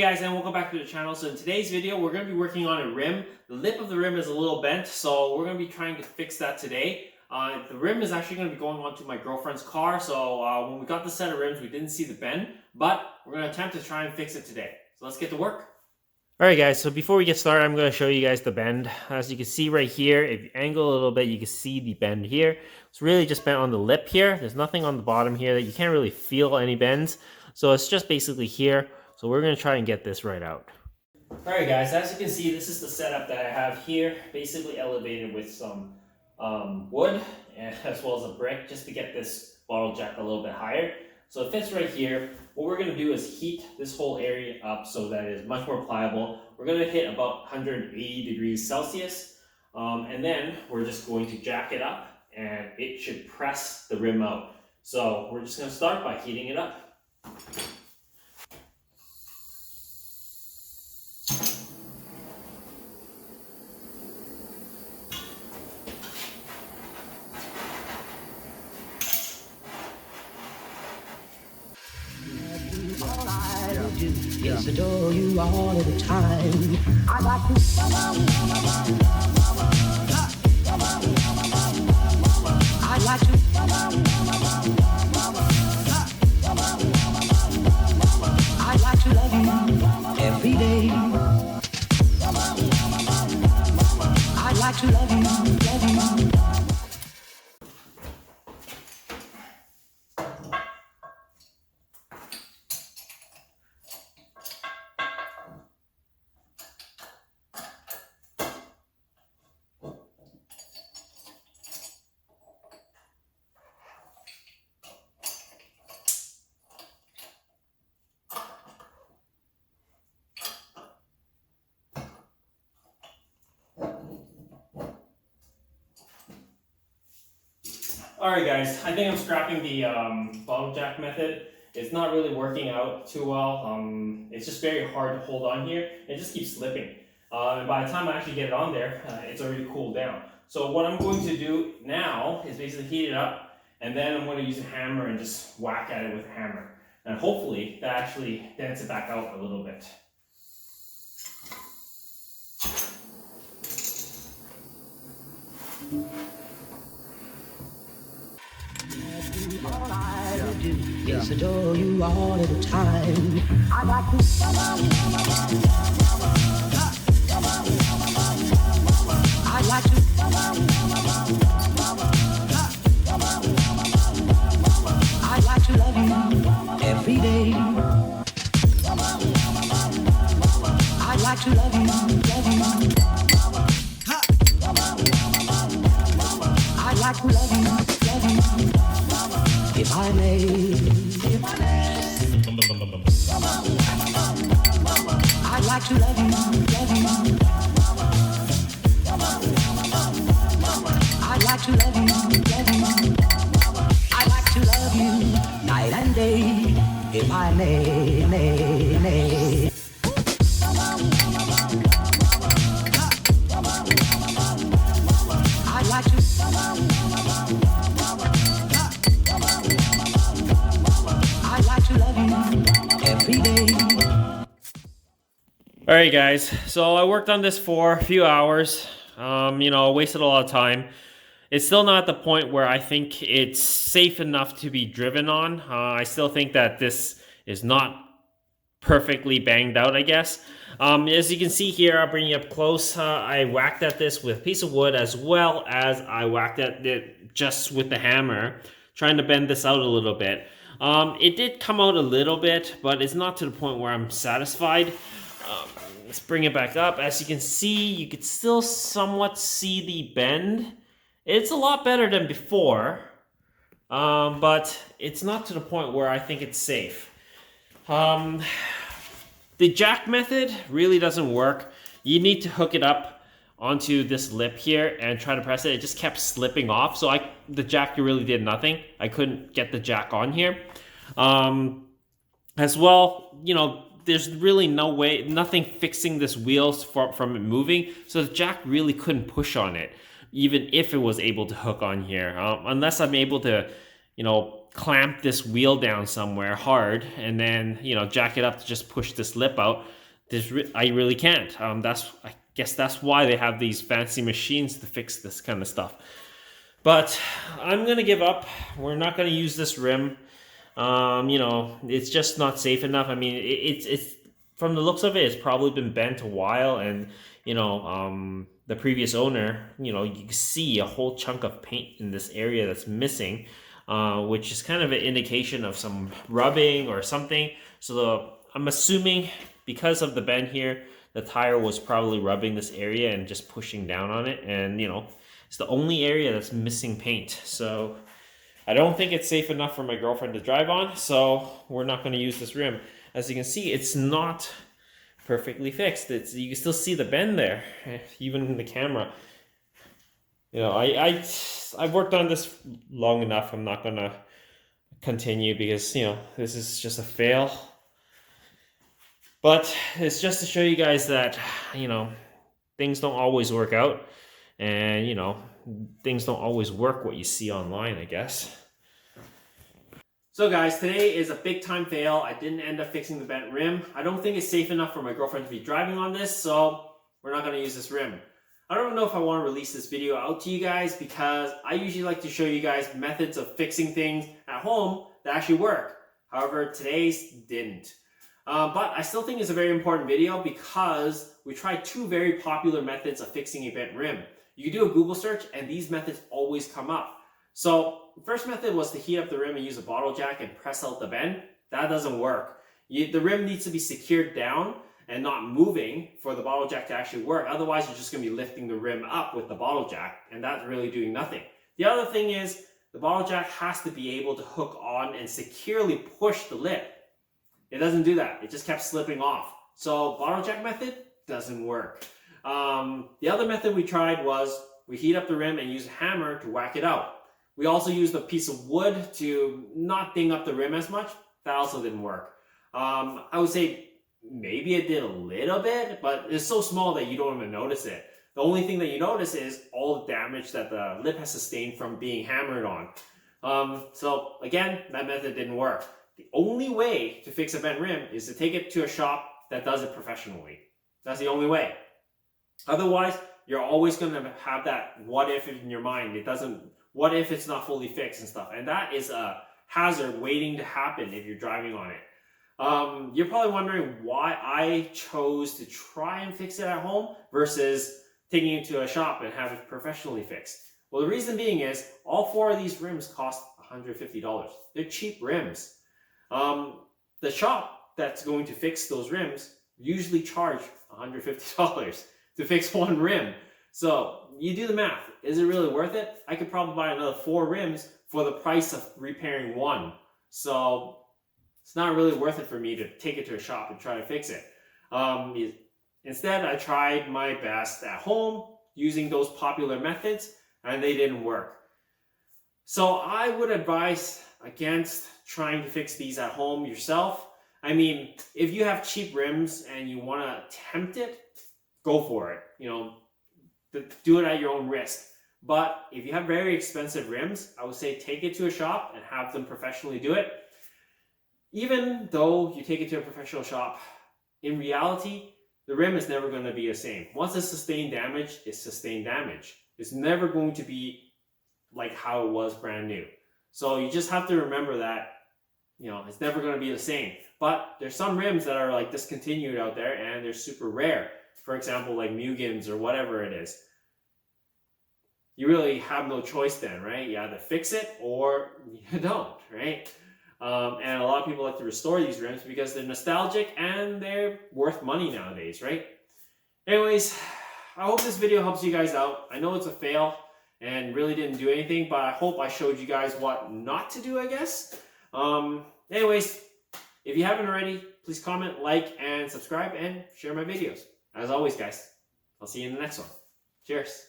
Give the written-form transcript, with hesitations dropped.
guys, and welcome back to the channel. So in today's video, we're going to be working on a rim. The lip of the rim is a little bent, so we're going to be trying to fix that today. The rim is actually going to be going onto my girlfriend's car, so when we got the set of rims, we didn't see the bend, but we're going to attempt to try and fix it today. So let's get to work. Alright guys, so before we get started, I'm going to show you guys the bend. As you can see right here, if you angle a little bit, you can see the bend here. It's really just bent on the lip here. There's nothing on the bottom here that you can't really feel any bends. So it's just basically here. So we're going to try and get this right out. Alright guys, as you can see, this is the setup that I have here. Basically elevated with some wood and as well as a brick just to get this bottle jack a little bit higher. So it fits right here. What we're going to do is heat this whole area up so that it is much more pliable. We're going to hit about 180 degrees Celsius. And then we're just going to jack it up and it should press the rim out. So we're just going to start by heating it up. Yes, adore you all of the time. I like to. I like to. I like to love you every day. I like to love you. Alright guys, I think I'm scrapping the bottle jack method. It's not really working out too well. It's just very hard to hold on here. It just keeps slipping. And by the time I actually get it on there, it's already cooled down. So what I'm going to do now is basically heat it up, and then I'm going to use a hammer and just whack at it with a hammer. And hopefully that actually dents it back out a little bit. All I would do is adore you all of the time. I like to. I like to. I like to love you every day. I like to love you. I like to love you. If I may, I'd like to love you. I'd like to love you. I'd like to love you night and day. If I may. I'd like to. Alright guys, so I worked on this for a few hours, wasted a lot of time. It's still not at the point where I think it's safe enough to be driven on. I still think that this is not perfectly banged out, I guess. As you can see here, I'll bring you up close. I whacked at this with a piece of wood as well as I whacked at it just with the hammer, trying to bend this out a little bit. It did come out a little bit, but it's not to the point where I'm satisfied. Let's bring it back up. As you can see, you could still somewhat see the bend. It's a lot better than before, but it's not to the point where I think it's safe. The jack method really doesn't work. You need to hook it up onto this lip here and try to press it. It just kept slipping off, so the jack really did nothing. I couldn't get the jack on here. As well, there's really nothing fixing this wheel from it moving, so the jack really couldn't push on it, even if it was able to hook on here. Unless I'm able to, clamp this wheel down somewhere hard and then, jack it up to just push this lip out. I really can't. I guess that's why they have these fancy machines to fix this kind of stuff. But I'm gonna give up. We're not gonna use this rim. It's just not safe enough. I mean, it's from the looks of it, it's probably been bent a while, and the previous owner, you can see a whole chunk of paint in this area that's missing, which is kind of an indication of some rubbing or something. So I'm assuming because of the bend here, the tire was probably rubbing this area and just pushing down on it, and it's the only area that's missing paint. So I don't think it's safe enough for my girlfriend to drive on, so we're not going to use this rim. As you can see, it's not perfectly fixed. You can still see the bend there, even in the camera. I've worked on this long enough. I'm not going to continue because, this is just a fail. But it's just to show you guys that, things don't always work out. And, things don't always work what you see online, I guess. So guys, today is a big time fail. I didn't end up fixing the bent rim. I don't think it's safe enough for my girlfriend to be driving on this, so we're not going to use this rim. I don't know if I want to release this video out to you guys because I usually like to show you guys methods of fixing things at home that actually work. However, today's didn't. But I still think it's a very important video because we tried two very popular methods of fixing a bent rim. You can do a Google search and these methods always come up. So the first method was to heat up the rim and use a bottle jack and press out the bend. That doesn't work. The rim needs to be secured down and not moving for the bottle jack to actually work. Otherwise, you're just going to be lifting the rim up with the bottle jack, and that's really doing nothing. The other thing is the bottle jack has to be able to hook on and securely push the lip. It doesn't do that. It just kept slipping off. So bottle jack method doesn't work. The other method we tried was we heat up the rim and use a hammer to whack it out. We also used a piece of wood to not ding up the rim as much. That also didn't work. I would say maybe it did a little bit, but it's so small that you don't even notice it. The only thing that you notice is all the damage that the lip has sustained from being hammered on. So again, that method didn't work. The only way to fix a bent rim is to take it to a shop that does it professionally. That's the only way. Otherwise, you're always going to have that what if in your mind. What if it's not fully fixed and stuff? And that is a hazard waiting to happen if you're driving on it. You're probably wondering why I chose to try and fix it at home versus taking it to a shop and have it professionally fixed. Well, the reason being is all four of these rims cost $150. They're cheap rims. The shop that's going to fix those rims usually charge $150 to fix one rim. So you do the math. Is it really worth it? I could probably buy another 4 rims for the price of repairing one. So it's not really worth it for me to take it to a shop and try to fix it. Instead, I tried my best at home using those popular methods and they didn't work. So I would advise against trying to fix these at home yourself. I mean, if you have cheap rims and you want to attempt it, go for it. Do it at your own risk. But if you have very expensive rims, I would say take it to a shop and have them professionally do it. Even though you take it to a professional shop, in reality, the rim is never going to be the same. Once it's sustained damage, it's sustained damage. It's never going to be like how it was brand new. So you just have to remember that, it's never going to be the same. But there's some rims that are like discontinued out there and they're super rare. For example, like Mugens or whatever it is. You really have no choice then, right? You either fix it or you don't, right? And a lot of people like to restore these rims because they're nostalgic and they're worth money nowadays, right? Anyways, I hope this video helps you guys out. I know it's a fail and really didn't do anything, but I hope I showed you guys what not to do, I guess. Anyways, if you haven't already, please comment, like, and subscribe, and share my videos. As always, guys, I'll see you in the next one. Cheers.